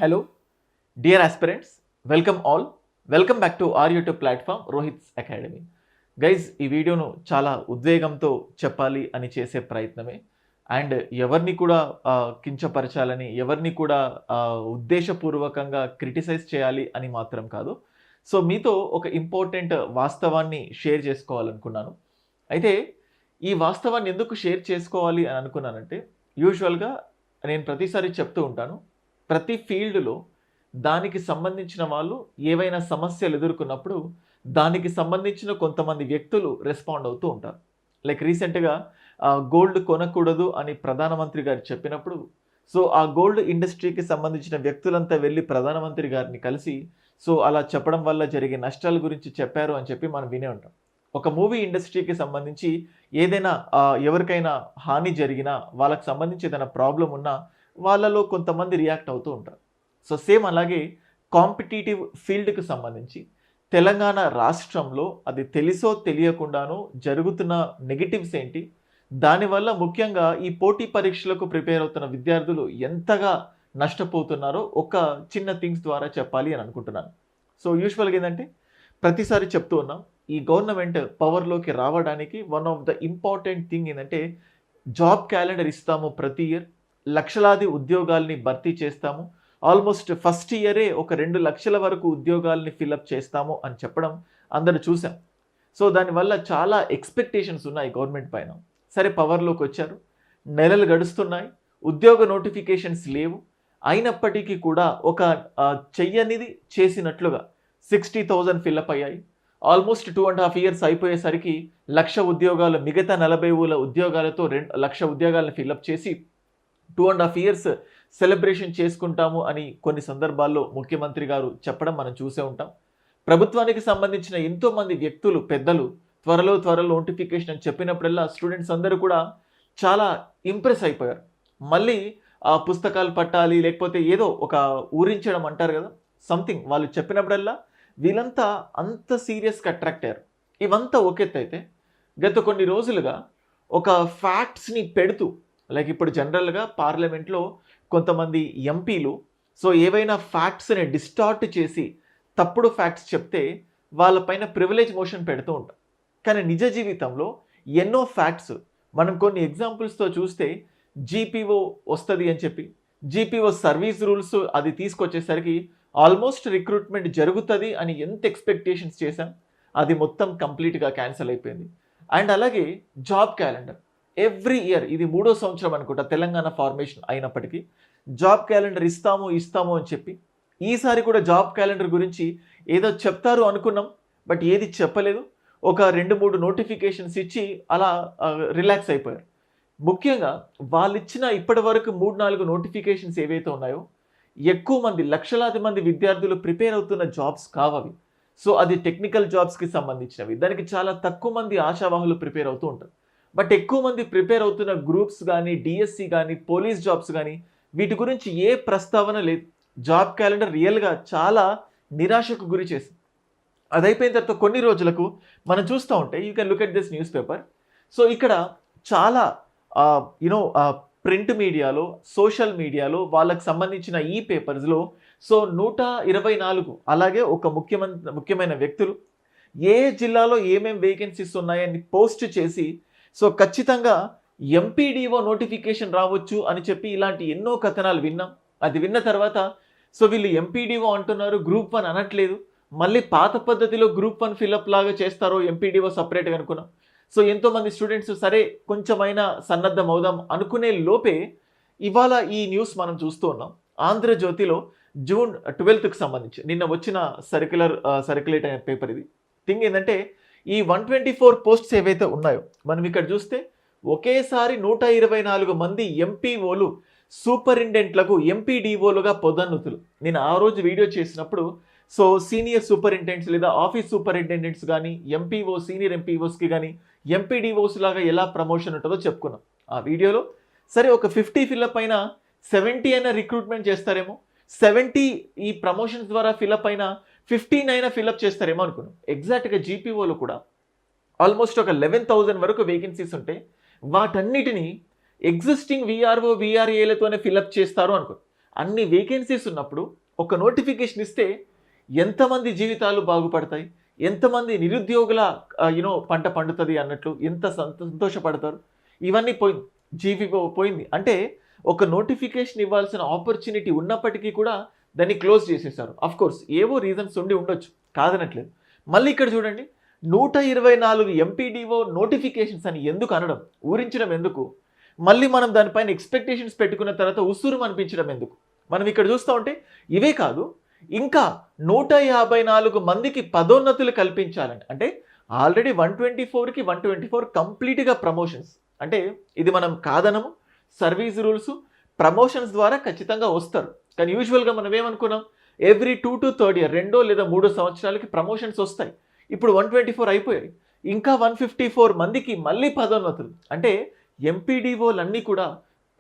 Hello, dear aspirants, welcome all. Welcome back to our YouTube platform Rohit's academy. Guys, ఈ వీడియోను చాలా ఉద్వేగంతో చెప్పాలి అని చేసే ప్రయత్నమే. అండ్ ఎవరిని కూడా కించపరచాలని, ఎవరిని కూడా ఉద్దేశపూర్వకంగా క్రిటిసైజ్ చేయాలి అని మాత్రం కాదు. సో మీతో ఒక ఇంపార్టెంట్ వాస్తవాన్ని షేర్ చేసుకోవాలనుకున్నాను. అయితే ఈ వాస్తవాన్ని ఎందుకు షేర్ చేసుకోవాలి అని అనుకున్నానంటే, యూజువల్గా నేను ప్రతిసారి చెప్తూ ఉంటాను, ప్రతి ఫీల్డ్లో దానికి సంబంధించిన వాళ్ళు ఏవైనా సమస్యలు ఎదుర్కొన్నప్పుడు దానికి సంబంధించిన కొంతమంది వ్యక్తులు రెస్పాండ్ అవుతూ ఉంటారు. లైక్ రీసెంట్గా గోల్డ్ కొనకూడదు అని ప్రధానమంత్రి గారు చెప్పినప్పుడు, సో ఆ గోల్డ్ ఇండస్ట్రీకి సంబంధించిన వ్యక్తులంతా వెళ్ళి ప్రధానమంత్రి గారిని కలిసి, సో అలా చెప్పడం వల్ల జరిగే నష్టాల గురించి చెప్పారు అని చెప్పి మనం వినే ఉంటాం. ఒక మూవీ ఇండస్ట్రీకి సంబంధించి ఏదైనా ఎవరికైనా హాని జరిగినా, వాళ్ళకి సంబంధించి ఏదైనా ప్రాబ్లం ఉన్నా వాళ్ళలో కొంతమంది రియాక్ట్ అవుతూ ఉంటారు. సో సేమ్ అలాగే కాంపిటీటివ్ ఫీల్డ్కి సంబంధించి తెలంగాణ రాష్ట్రంలో అది తెలిసో తెలియకుండానో జరుగుతున్న నెగిటివ్స్ ఏంటి, దానివల్ల ముఖ్యంగా ఈ పోటీ పరీక్షలకు ప్రిపేర్ అవుతున్న విద్యార్థులు ఎంతగా నష్టపోతున్నారో ఒక చిన్న థింగ్స్ ద్వారా చెప్పాలి అని అనుకుంటున్నాను. సో యూజువల్గా ఏంటంటే, ప్రతిసారి చెప్తూ ఉన్నాం, ఈ గవర్నమెంట్ పవర్లోకి రావడానికి one of the important thing ఏంటంటే, జాబ్ క్యాలెండర్ ఇస్తాము ప్రతి ఇయర్, లక్షలాది ఉద్యోగాల్ని భర్తీ చేస్తాము, ఆల్మోస్ట్ ఫస్ట్ ఇయరే ఒక 2 లక్షల వరకు ఉద్యోగాల్ని ఫిలప్ చేస్తాము అని చెప్పడం అందరూ చూసాం. సో దానివల్ల చాలా ఎక్స్పెక్టేషన్స్ ఉన్నాయి గవర్నమెంట్ పైన. సరే, పవర్లోకి వచ్చారు, నెలలు గడుస్తున్నాయి, ఉద్యోగ నోటిఫికేషన్స్ లేవు. అయినప్పటికీ కూడా ఒక చెయ్యనిది చేసినట్లుగా 60,000 ఫిలప్ అయ్యాయి. ఆల్మోస్ట్ 2.5 years అయిపోయేసరికి 1,00,000 ఉద్యోగాలు, మిగతా 40,000 ఉద్యోగాలతో 2,00,000 ఉద్యోగాలను ఫిలప్ చేసి 2.5 years సెలబ్రేషన్ చేసుకుంటాము అని కొన్ని సందర్భాల్లో ముఖ్యమంత్రి గారు చెప్పడం మనం చూసే ఉంటాం. ప్రభుత్వానికి సంబంధించిన ఎంతోమంది వ్యక్తులు, పెద్దలు త్వరలో నోటిఫికేషన్ అని చెప్పినప్పుడల్లా స్టూడెంట్స్ అందరూ కూడా చాలా ఇంప్రెస్ అయిపోయారు. మళ్ళీ ఆ పుస్తకాలు పట్టాలి, లేకపోతే ఏదో ఒక ఊరించడం అంటారు కదా, సంథింగ్ వాళ్ళు చెప్పినప్పుడల్లా వీళ్ళంతా అంత సీరియస్గా అట్రాక్ట్ అయ్యారు. ఇవంతా ఒకెత్తైతే గత కొన్ని రోజులుగా ఒక ఫ్యాక్ట్స్ని పెడుతూ, లైక్ ఇప్పుడు జనరల్గా పార్లమెంట్లో కొంతమంది ఎంపీలు సో ఏవైనా ఫ్యాక్ట్స్ని డిస్టార్ట్ చేసి తప్పుడు ఫ్యాక్ట్స్ చెప్తే వాళ్ళపైన ప్రివిలేజ్ మోషన్ పెడుతూ ఉంటాం. కానీ నిజ జీవితంలో ఎన్నో ఫ్యాక్ట్స్ మనం కొన్ని ఎగ్జాంపుల్స్తో చూస్తే, జీపీఓ వస్తుంది అని చెప్పి జీపీఓ సర్వీస్ రూల్స్ అది తీసుకొచ్చేసరికి ఆల్మోస్ట్ రిక్రూట్మెంట్ జరుగుతుంది అని ఎంత ఎక్స్పెక్టేషన్స్ చేశాం, అది మొత్తం కంప్లీట్గా క్యాన్సిల్ అయిపోయింది. అండ్ అలాగే జాబ్ క్యాలెండర్ ఎవ్రీ ఇయర్, ఇది 3వ సంవత్సరం అనుకుంటా తెలంగాణ ఫార్మేషన్ అయినప్పటికీ, జాబ్ క్యాలెండర్ ఇస్తాము అని చెప్పి ఈసారి కూడా జాబ్ క్యాలెండర్ గురించి ఏదో చెప్తారు అనుకున్నాం, బట్ ఏది చెప్పలేదు. ఒక 2-3 నోటిఫికేషన్స్ ఇచ్చి అలా రిలాక్స్ అయిపోయారు. ముఖ్యంగా వాళ్ళు ఇచ్చిన ఇప్పటి వరకు 3-4 నోటిఫికేషన్స్ ఏవైతే ఉన్నాయో, ఎక్కువ మంది, లక్షలాది మంది విద్యార్థులు ప్రిపేర్ అవుతున్న జాబ్స్ కావవి. సో అది టెక్నికల్ జాబ్స్కి సంబంధించినవి, దానికి చాలా తక్కువ మంది ఆశావాహులు ప్రిపేర్ అవుతూ ఉంటారు. బట్ ఎక్కువ మంది ప్రిపేర్ అవుతున్న గ్రూప్స్ కానీ, డిఎస్సి కానీ, పోలీస్ జాబ్స్ కానీ, వీటి గురించి ఏ ప్రస్తావన లేదు. జాబ్ క్యాలెండర్ రియల్గా చాలా నిరాశకు గురి చేసింది. అది అయిపోయిన తర్వాత కొన్ని రోజులకు మనం చూస్తూ ఉంటే, you can look at this news paper. So ఇక్కడ చాలా ప్రింట్ మీడియాలో, సోషల్ మీడియాలో, వాళ్ళకి సంబంధించిన ఈ పేపర్స్లో సో 124 అలాగే ఒక ముఖ్యమైన వ్యక్తులు ఏ జిల్లాలో ఏమేం వేకెన్సీస్ ఉన్నాయని పోస్ట్ చేసి, సో ఖచ్చితంగా ఎంపీడీఓ నోటిఫికేషన్ రావచ్చు అని చెప్పి ఇలాంటి ఎన్నో కథనాలు విన్నాం. అది విన్న తర్వాత సో వీళ్ళు ఎంపీడీఓ అంటున్నారు, గ్రూప్ 1 అనట్లేదు, మళ్ళీ పాత పద్ధతిలో గ్రూప్ 1 ఫిలప్ లాగా చేస్తారో ఎంపీడీఓ సపరేట్గా అనుకున్నాం. సో ఎంతోమంది స్టూడెంట్స్ సరే కొంచెమైనా సన్నద్ధం అవుదాం అనుకునే లోపే ఇవాళ ఈ న్యూస్ మనం చూస్తూ ఉన్నాం. ఆంధ్రజ్యోతిలో June 12th సంబంధించి నిన్న వచ్చిన సర్క్యులేట్ అయిన పేపర్ ఇది. థింగ్ ఏంటంటే, ఈ 124 పోస్ట్స్ ఏవైతే ఉన్నాయో మనం ఇక్కడ చూస్తే ఒకేసారి 124 మంది ఎంపీఓలు సూపరింటెండెంట్లకు ఎంపీడీఓలుగా పదోన్నతులు. నేను ఆ రోజు వీడియో చేసినప్పుడు సో సీనియర్ సూపరింటెండెంట్స్ లేదా ఆఫీస్ సూపరింటెండెంట్స్ కానీ, ఎంపీఓ సీనియర్ ఎంపీఓస్కి కానీ ఎంపీడీఓస్ లాగా ఎలా ప్రమోషన్ ఉంటుందో చెప్పుకున్నాం ఆ వీడియోలో. సరే, ఒక 50 ఫిలప్ అయినా 70 అయినా రిక్రూట్మెంట్ చేస్తారేమో, 70 ఈ ప్రమోషన్స్ ద్వారా ఫిలప్ అయినా 15 అయినా ఫిలప్ చేస్తారేమో అనుకున్నాం. ఎగ్జాక్ట్గా జీపీఓలో కూడా ఆల్మోస్ట్ ఒక 11,000 వరకు వేకెన్సీస్ ఉంటే వాటన్నిటినీ ఎగ్జిస్టింగ్ విఆర్ఓ విఆర్ఏలతోనే ఫిలప్ చేస్తారు అనుకో. అన్ని వేకెన్సీస్ ఉన్నప్పుడు ఒక నోటిఫికేషన్ ఇస్తే ఎంతమంది జీవితాలు బాగుపడతాయి, ఎంతమంది నిరుద్యోగుల పంట పండుతుంది అన్నట్లు ఎంత సంతోషపడతారు. ఇవన్నీ పోయింది, జీవి పోయింది. అంటే ఒక నోటిఫికేషన్ ఇవ్వాల్సిన ఆపర్చునిటీ ఉన్నప్పటికీ కూడా దాన్ని క్లోజ్ చేసేసారు. కోర్స్ ఏవో రీజన్స్ ఉండి ఉండొచ్చు, కాదనట్లేదు. మళ్ళీ ఇక్కడ చూడండి, 124 ఎంపీడీఓ నోటిఫికేషన్స్ అని ఎందుకు అనడం, ఊరించడం ఎందుకు, మళ్ళీ మనం దానిపైన ఎక్స్పెక్టేషన్స్ పెట్టుకున్న తర్వాత ఉస్సురు అనిపించడం ఎందుకు. మనం ఇక్కడ చూస్తూ ఉంటే ఇవే కాదు, ఇంకా 154 మందికి పదోన్నతులు కల్పించాలని. అంటే ఆల్రెడీ 124కి 124 కంప్లీట్గా ప్రమోషన్స్. అంటే ఇది మనం కాదనము, సర్వీస్ రూల్స్, ప్రమోషన్స్ ద్వారా ఖచ్చితంగా వస్తారు. కానీ యూజువల్గా మనం ఏమనుకున్నాం, ఎవ్రీ 2 to 3 year 2 లేదా 3 సంవత్సరాలకి ప్రమోషన్స్ వస్తాయి. ఇప్పుడు 124 అయిపోయాయి, ఇంకా 154 మందికి మళ్ళీ పదోన్నతులు. అంటే ఎంపీడీఓలన్నీ కూడా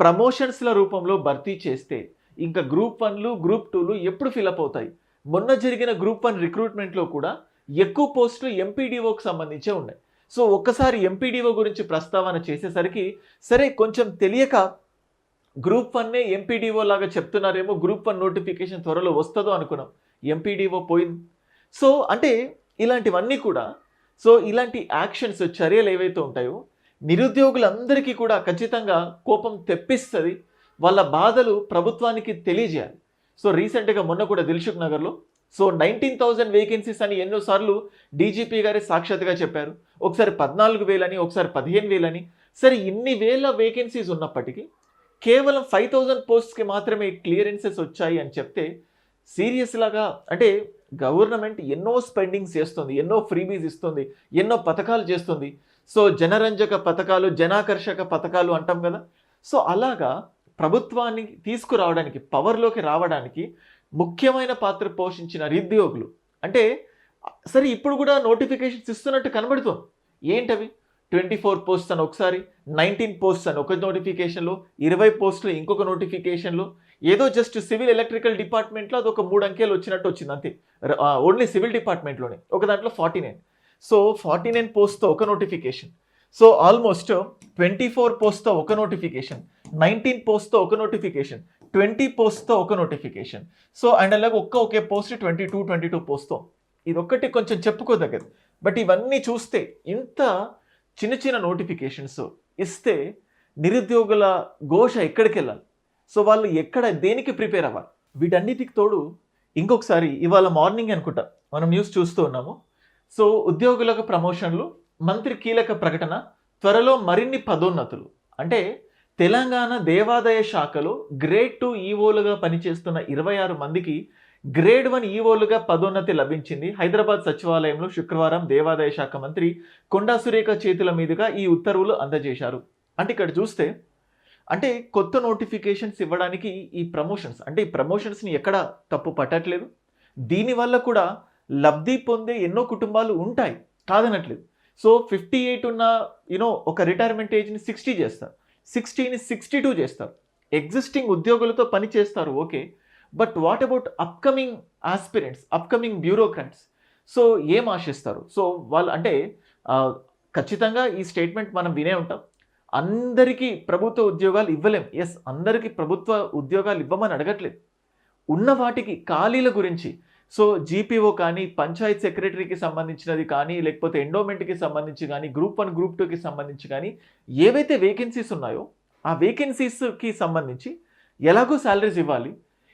ప్రమోషన్స్ల రూపంలో భర్తీ చేస్తే ఇంకా గ్రూప్ 1లు గ్రూప్ 2లు ఎప్పుడు ఫిలప్ అవుతాయి. మొన్న జరిగిన గ్రూప్ 1 రిక్రూట్మెంట్లో కూడా ఎక్కువ పోస్టులు ఎంపీడీఓకి సంబంధించే ఉన్నాయి. సో ఒక్కసారి ఎంపీడీఓ గురించి ప్రస్తావన చేసేసరికి సరే కొంచెం తెలియక గ్రూప్ 1నే ఎంపీడీఓ లాగా చెప్తున్నారేమో, గ్రూప్ 1 నోటిఫికేషన్ త్వరలో వస్తుందో అనుకున్నాం, ఎంపీడీఓ పోయింది. సో అంటే ఇలాంటివన్నీ కూడా, సో ఇలాంటి యాక్షన్స్, చర్యలు ఏవైతే ఉంటాయో నిరుద్యోగులందరికీ కూడా ఖచ్చితంగా కోపం తెప్పిస్తుంది. వాళ్ళ బాధలు ప్రభుత్వానికి తెలియజేయాలి. సో రీసెంట్గా మొన్న కూడా దిల్సుఖ్ నగర్లో 19,000 వేకెన్సీస్ అని ఎన్నోసార్లు డీజీపీ గారే సాక్షాత్గా చెప్పారు. ఒకసారి 14,000 అని, ఒకసారి 15,000 అని. సరే ఇన్ని వేల వేకెన్సీస్ ఉన్నప్పటికీ కేవలం 5,000 పోస్ట్స్కి మాత్రమే క్లియరెన్సెస్ వచ్చాయి అని చెప్తే సీరియస్ లాగా, అంటే గవర్నమెంట్ ఎన్నో స్పెండింగ్స్ చేస్తుంది, ఎన్నో ఫ్రీబీస్ ఇస్తుంది, ఎన్నో పథకాలు చేస్తుంది. సో జనరంజక పథకాలు, జనాకర్షక పథకాలు అంటాం కదా. సో అలాగా ప్రభుత్వాన్ని తీసుకురావడానికి, పవర్లోకి రావడానికి ముఖ్యమైన పాత్ర పోషించిన నిరుద్యోగులు. అంటే సరే ఇప్పుడు కూడా నోటిఫికేషన్స్ ఇస్తున్నట్టు కనబడుతుంది. ఏంటవి? 24 పోస్ట్స్ అని ఒకసారి, 19 పోస్ట్స్ అని ఒక నోటిఫికేషన్లో, 20 పోస్టులు ఇంకొక నోటిఫికేషన్లో, ఏదో జస్ట్ సివిల్ ఎలక్ట్రికల్ డిపార్ట్మెంట్లో అది ఒక 3 అంకెలు వచ్చినట్టు వచ్చింది అంతే. ఓన్లీ సివిల్ డిపార్ట్మెంట్లోనే ఒక దాంట్లో 49. సో 49 పోస్ట్తో ఒక నోటిఫికేషన్. సో ఆల్మోస్ట్ 24 పోస్ట్తో ఒక నోటిఫికేషన్, 19 పోస్ట్తో ఒక నోటిఫికేషన్, 20 పోస్ట్తో ఒక నోటిఫికేషన్. సో అండ్ అలాగే ఒకే పోస్ట్ 22 పోస్ట్తో. ఇది ఒక్కటి కొంచెం చెప్పుకోదగ్గది. బట్ ఇవన్నీ చూస్తే ఇంత చిన్న చిన్న నోటిఫికేషన్స్ ఇస్తే నిరుద్యోగుల ఘోష ఎక్కడికి వెళ్ళాలి? సో వాళ్ళు దేనికి ప్రిపేర్ అవ్వాలి? వీటన్నిటికి తోడు ఇంకొకసారి ఇవాళ మార్నింగ్ అనుకుంటా మనం న్యూస్ చూస్తూ ఉన్నాము. సో ఉద్యోగులకు ప్రమోషన్లు, మంత్రి కీలక ప్రకటన, త్వరలో మరిన్ని పదోన్నతులు. అంటే తెలంగాణ దేవాదాయ శాఖలో గ్రేడ్ 2 ఈఓలుగా పనిచేస్తున్న 26 మందికి గ్రేడ్ 1 ఈఓలుగా పదోన్నతి లభించింది. హైదరాబాద్ సచివాలయంలో శుక్రవారం దేవాదాయ శాఖ మంత్రి కొండా సురేఖ చేతుల మీదుగా ఈ ఉత్తర్వులు అందజేశారు. అంటే ఇక్కడ చూస్తే, అంటే కొత్త నోటిఫికేషన్స్ ఇవ్వడానికి ఈ ప్రమోషన్స్, అంటే ఈ ప్రమోషన్స్ని ఎక్కడ తప్పు పట్టట్లేదు. దీనివల్ల కూడా లబ్ధి పొందే ఎన్నో కుటుంబాలు ఉంటాయి, కాదనట్లేదు. సో 58 ఉన్న ఒక రిటైర్మెంట్ ఏజ్ని 60 చేస్తారు, 60ని 62 చేస్తారు. ఎగ్జిస్టింగ్ ఉద్యోగులతో పని చేస్తారు, okay. But what about upcoming aspirants, upcoming bureaucrats? So ఏం ఆశిస్తారు? సో వాళ్ళు అంటే ఖచ్చితంగా ఈ స్టేట్మెంట్ మనం వినే ఉంటాం, అందరికీ ప్రభుత్వ ఉద్యోగాలు ఇవ్వలేం. ఎస్, అందరికీ ప్రభుత్వ ఉద్యోగాలు ఇవ్వమని అడగట్లేదు. ఉన్న వాటికి ఖాళీల గురించి, సో జీపీఓ కానీ, పంచాయత్ సెక్రటరీకి సంబంధించినది కానీ, లేకపోతే ఎండోమెంట్కి సంబంధించి కానీ, గ్రూప్ 1 గ్రూప్ 2కి సంబంధించి కానీ ఏవైతే వేకెన్సీస్ ఉన్నాయో ఆ వేకెన్సీస్కి సంబంధించి ఎలాగో శాలరీస్ ఇవ్వాలి.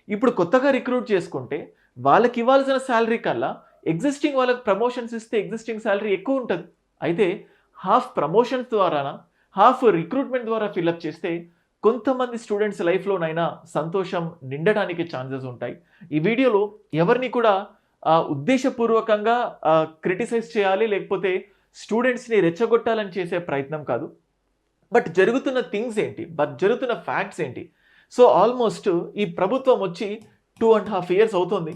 ఇప్పుడు కొత్తగా రిక్రూట్ చేసుకుంటే వాళ్ళకి ఇవ్వాల్సిన శాలరీ కల్లా ఎగ్జిస్టింగ్ వాళ్ళకి ప్రమోషన్స్ ఇస్తే ఎగ్జిస్టింగ్ శాలరీ ఎక్కువ ఉంటుంది. అయితే హాఫ్ ప్రమోషన్స్ ద్వారా, హాఫ్ రిక్రూట్మెంట్ ద్వారా ఫిల్అప్ చేస్తే కొంతమంది స్టూడెంట్స్ లైఫ్లోనైనా సంతోషం నిండడానికి ఛాన్సెస్ ఉంటాయి. ఈ వీడియోలో ఎవరిని కూడా ఉద్దేశపూర్వకంగా క్రిటిసైజ్ చేయాలి, లేకపోతే స్టూడెంట్స్ని రెచ్చగొట్టాలని చేసే ప్రయత్నం కాదు. బట్ జరుగుతున్న థింగ్స్ ఏంటి, జరుగుతున్న ఫ్యాక్ట్స్ ఏంటి? సో ఆల్మోస్ట్ ఈ ప్రభుత్వం వచ్చి 2.5 years అవుతుంది.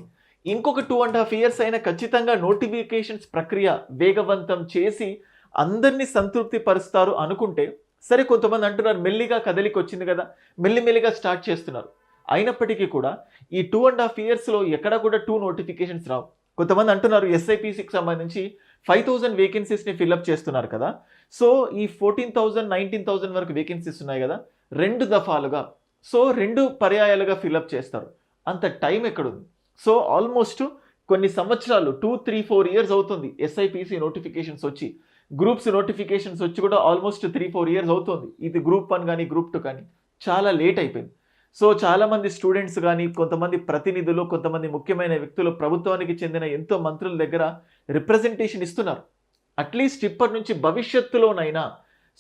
ఇంకొక 2.5 years అయినా ఖచ్చితంగా నోటిఫికేషన్స్ ప్రక్రియ వేగవంతం చేసి అందరినీ సంతృప్తి పరుస్తారు అనుకుంటే సరే. కొంతమంది అంటున్నారు మెల్లిగా కదలికి వచ్చింది కదా, మెల్లిమెల్లిగా స్టార్ట్ చేస్తున్నారు. అయినప్పటికీ కూడా ఈ 2.5 yearsలో ఎక్కడ కూడా 2 notifications రావు. కొంతమంది అంటున్నారు ఎస్ఐపిసికి సంబంధించి 5,000 వేకెన్సీస్ని ఫిల్అప్ చేస్తున్నారు కదా. సో ఈ 14,000 19,000 వరకు వేకెన్సీస్ ఉన్నాయి కదా, 2 దఫాలుగా సో 2 పర్యాయాలుగా ఫిలప్ చేస్తారు. అంత టైం ఎక్కడుంది? సో ఆల్మోస్ట్ కొన్ని సంవత్సరాలు 2, 3, 4 ఇయర్స్ అవుతుంది ఎస్ఐపిసి నోటిఫికేషన్స్ వచ్చి. గ్రూప్స్ నోటిఫికేషన్స్ వచ్చి కూడా ఆల్మోస్ట్ 3, 4 ఇయర్స్ అవుతుంది. ఇది గ్రూప్ 1 గానీ, గ్రూప్ 2 కానీ. చాలా లేట్ అయిపోయింది. సో చాలామంది స్టూడెంట్స్ గానీ, కొంతమంది ప్రతినిధులు, కొంతమంది ముఖ్యమైన వ్యక్తులు ప్రభుత్వానికి చెందిన ఎంతో మంత్రుల దగ్గర రిప్రజెంటేషన్ ఇస్తున్నారు. అట్‌లీస్ట్ ఇప్పటి నుంచి భవిష్యత్తులోనైనా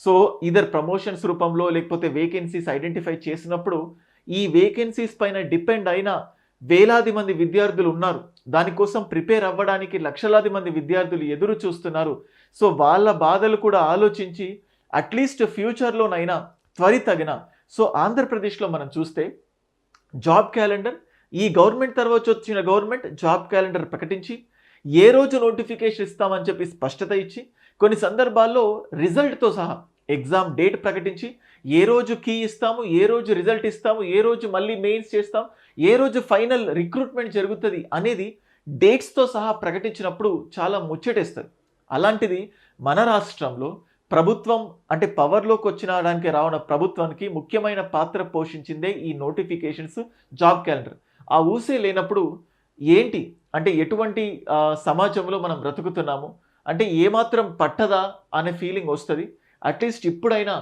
సో ఈదర్ ప్రమోషన్స్ రూపంలో లేకపోతే వేకెన్సీస్ ఐడెంటిఫై చేసినప్పుడు ఈ వేకెన్సీస్ పైన డిపెండ్ అయిన వేలాది మంది విద్యార్థులు ఉన్నారు. దానికోసం ప్రిపేర్ అవ్వడానికి లక్షలాది మంది విద్యార్థులు ఎదురు చూస్తున్నారు. సో వాళ్ళ బాధలు కూడా ఆలోచించి అట్‌లీస్ట్ ఫ్యూచర్‌లోనైనా త్వరితగిన సో ఆంధ్రప్రదేశ్‌లో మనం చూస్తే జాబ్ క్యాలెండర్ ఈ గవర్నమెంట్ తర్వాత వచ్చిన గవర్నమెంట్ జాబ్ క్యాలెండర్ ప్రకటించి ఏ రోజు నోటిఫికేషన్ ఇస్తామని చెప్పి స్పష్టత ఇచ్చి కొన్ని సందర్భాల్లో రిజల్ట్‌తో సహా ఎగ్జామ్ డేట్ ప్రకటించి ఏ రోజు కీ ఇస్తాము, ఏ రోజు రిజల్ట్ ఇస్తాము, ఏ రోజు మళ్ళీ మెయిన్స్ చేస్తాం, ఏ రోజు ఫైనల్ రిక్రూట్మెంట్ జరుగుతుంది అనేది డేట్స్‌తో సహా ప్రకటించినప్పుడు చాలా ముచ్చటేస్తుంది. అలాంటిది మన రాష్ట్రంలో ప్రభుత్వం అంటే పవర్‌లోకి వచ్చినడానికి రావణ ప్రభుత్వానికి ముఖ్యమైన పాత్ర పోషించిందే ఈ నోటిఫికేషన్స్, జాబ్ క్యాలెండర్. ఆ ఊసే లేనప్పుడు ఏంటి అంటే ఎటువంటి సమాజంలో మనం బ్రతుకుతున్నాము? అంటే ఏమాత్రం పట్టదా అనే ఫీలింగ్ వస్తది. అట్‌లీస్ట్ ఇప్పుడైనా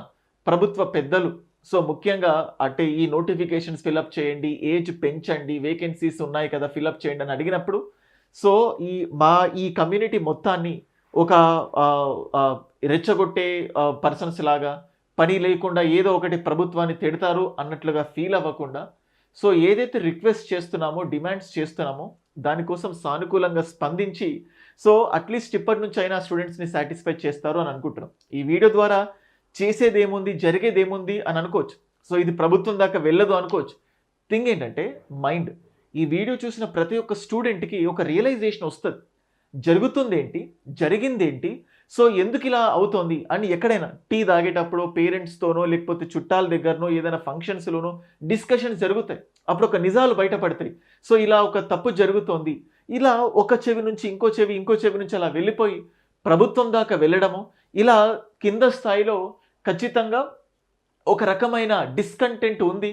ప్రభుత్వ పెద్దలు సో ముఖ్యంగా అంటే ఈ నోటిఫికేషన్స్ ఫిలప్ చేయండి, ఏజ్ పెంచండి, వేకెన్సీస్ ఉన్నాయి కదా ఫిలప్ చేయండి అని అడిగినప్పుడు సో ఈ కమ్యూనిటీ మొత్తాన్ని ఒక రెచ్చగొట్టే పర్సన్స్ లాగా పని లేకుండా ఏదో ఒకటి ప్రభుత్వాన్ని తిడతారు అన్నట్లుగా ఫీల్ అవ్వకుండా సో ఏదైతే రిక్వెస్ట్ చేస్తున్నామో, డిమాండ్స్ చేస్తున్నామో దానికోసం సానుకూలంగా స్పందించి సో అట్‌లీస్ట్ ఇప్పటి నుంచి అయినా స్టూడెంట్స్‌ని సాటిస్ఫై చేస్తారు అని అనుకుంటున్నాం. ఈ వీడియో ద్వారా చేసేదేముంది, జరిగేదేముంది అని అనుకోవచ్చు. సో ఇది ప్రభుత్వం దాకా వెళ్ళదు అనుకోవచ్చు. థింగ్ ఏంటంటే మైండ్. ఈ వీడియో చూసిన ప్రతి ఒక్క స్టూడెంట్‌కి ఒక రియలైజేషన్ వస్తది. జరుగుతుందేంటి? జరిగిందేంటి? సో ఎందుకిలా అవుతోంది అని ఎక్కడైనా టీ తాగేటప్పుడో, పేరెంట్స్‌తోనో లేకపోతే చుట్టాల దగ్గరనో ఏదైనా ఫంక్షన్స్‌లోనో డిస్కషన్స్ జరుగుతాయి. అప్పుడు ఒక నిజాలు బయటపడతాయి. సో ఇలా ఒక తప్పు జరుగుతోంది. ఇలా ఒక చెవి నుంచి ఇంకో చెవి, ఇంకో చెవి నుంచి అలా వెళ్ళిపోయి ప్రభుత్వం దాకా వెళ్ళడము, ఇలా కింద స్థాయిలో ఖచ్చితంగా ఒక రకమైన డిస్కంటెంట్ ఉంది.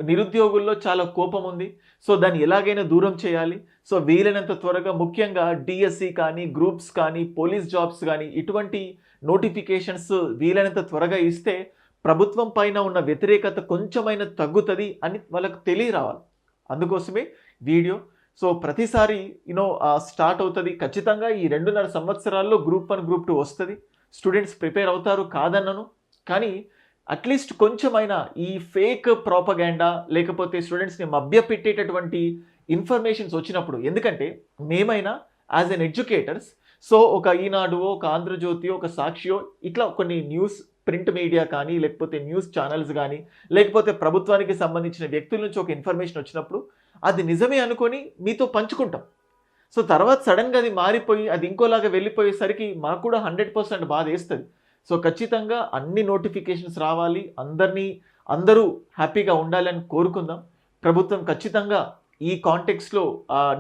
నిరుద్యోగుల్లో చాలా కోపం ఉంది. సో దాన్ని ఎలాగైనా దూరం చేయాలి. సో వీలైనంత త్వరగా ముఖ్యంగా డిఎస్సి కానీ, గ్రూప్స్ కానీ, పోలీస్ జాబ్స్ కానీ ఇటువంటి నోటిఫికేషన్స్ వీలైనంత త్వరగా ఇస్తే ప్రభుత్వం పైన ఉన్న వ్యతిరేకత కొంచెమైనా తగ్గుతుంది అని వాళ్ళకు తెలియరావాలి. అందుకోసమే వీడియో. సో ప్రతిసారి స్టార్ట్ అవుతుంది. ఖచ్చితంగా ఈ 2.5 సంవత్సరాల్లో గ్రూప్ 1, గ్రూప్ 2 వస్తుంది. స్టూడెంట్స్ ప్రిపేర్ అవుతారు కాదన్నను. కానీ అట్‌లీస్ట్ కొంచెమైనా ఈ ఫేక్ ప్రాపగాండా లేకపోతే స్టూడెంట్స్‌ని మభ్యపెట్టేటటువంటి ఇన్ఫర్మేషన్స్ వచ్చినప్పుడు ఎందుకంటే మేమైనా యాజ్ ఎన్ ఎడ్యుకేటర్స్ సో ఒక ఈనాడు, ఒక ఆంధ్రజ్యోతి, ఒక సాక్షియో ఇట్లా కొన్ని న్యూస్ ప్రింట్ మీడియా కానీ లేకపోతే న్యూస్ ఛానల్స్ కానీ లేకపోతే ప్రభుత్వానికి సంబంధించిన వ్యక్తుల నుంచి ఒక ఇన్ఫర్మేషన్ వచ్చినప్పుడు అది నిజమే అనుకొని మీతో పంచుకుంటాం. సో తర్వాత సడన్గా అది మారిపోయి అది ఇంకోలాగా వెళ్ళిపోయేసరికి మాకు కూడా 100% బాధ వేస్తుంది. సో ఖచ్చితంగా అన్ని నోటిఫికేషన్స్ రావాలి, అందరూ హ్యాపీగా ఉండాలని కోరుకుందాం. ప్రభుత్వం ఖచ్చితంగా ఈ కాంటెక్స్లో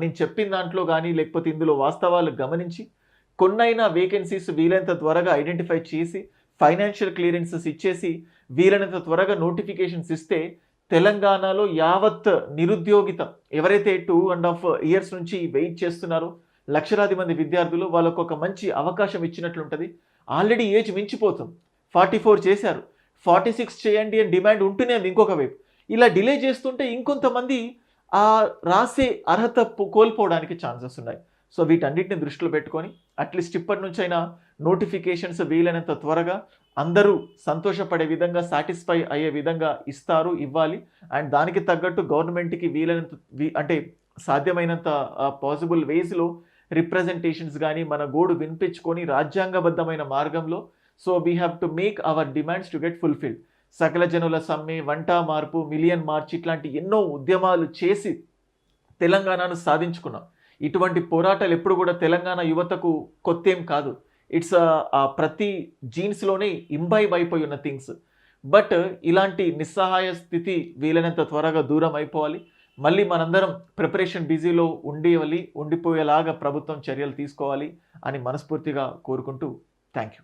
నేను చెప్పిన దాంట్లో కానీ లేకపోతే ఇందులో వాస్తవాలు గమనించి కొన్నైనా వేకెన్సీస్ వీలైనంత త్వరగా ఐడెంటిఫై చేసి ఫైనాన్షియల్ క్లియరెన్సెస్ ఇచ్చేసి వీలైనంత త్వరగా నోటిఫికేషన్స్ ఇస్తే తెలంగాణలో యావత్ నిరుద్యోగిత ఎవరైతే 2.5 ఇయర్స్ నుంచి వెయిట్ చేస్తున్నారో లక్షలాది మంది విద్యార్థులు వాళ్ళకు ఒక మంచి అవకాశం ఇచ్చినట్లుంటుంది. Already age మించిపోతుంది. 44 చేశారు, 46 చేయండి అని డిమాండ్ ఉంటూనే ఉంది ఇంకొక వైపు. ఇలా డిలే చేస్తుంటే ఇంకొంతమంది ఆ రాసే అర్హత కోల్పోవడానికి ఛాన్సెస్ ఉన్నాయి. సో వీటన్నిటిని దృష్టిలో పెట్టుకొని అట్లీస్ట్ ఇప్పటి నుంచైనా నోటిఫికేషన్స్ వీలైనంత త్వరగా అందరూ సంతోషపడే విధంగా, సాటిస్ఫై అయ్యే విధంగా ఇవ్వాలి. అండ్ దానికి తగ్గట్టు గవర్నమెంట్కి వీలైనంత అంటే సాధ్యమైనంత పాసిబుల్ వేస్లో రిప్రజెంటేషన్స్ కానీ మన గోడు వినిపించుకొని రాజ్యాంగబద్ధమైన మార్గంలో so we have to make our demands to get fulfilled. సకల జనుల సమ్మె, వంట మార్పు, మిలియన్ మార్చ్ ఇట్లాంటి ఎన్నో ఉద్యమాలు చేసి తెలంగాణను సాధించుకున్నాం. ఇటువంటి పోరాటాలు ఎప్పుడు కూడా తెలంగాణ యువతకు కొత్తేం కాదు. ఇట్స్ ప్రతి జీన్స్లోనే ఇంబైబ్ అయిపోయి ఉన్న థింగ్స్. బట్ ఇలాంటి నిస్సహాయ స్థితి వీలైనంత త్వరగా దూరం అయిపోవాలి. మళ్ళీ మనందరం ప్రిపరేషన్ బిజీలో ఉండిపోయేలాగా ప్రభుత్వం చర్యలు తీసుకోవాలి అని మనస్ఫూర్తిగా కోరుకుంటూ థ్యాంక్ యూ.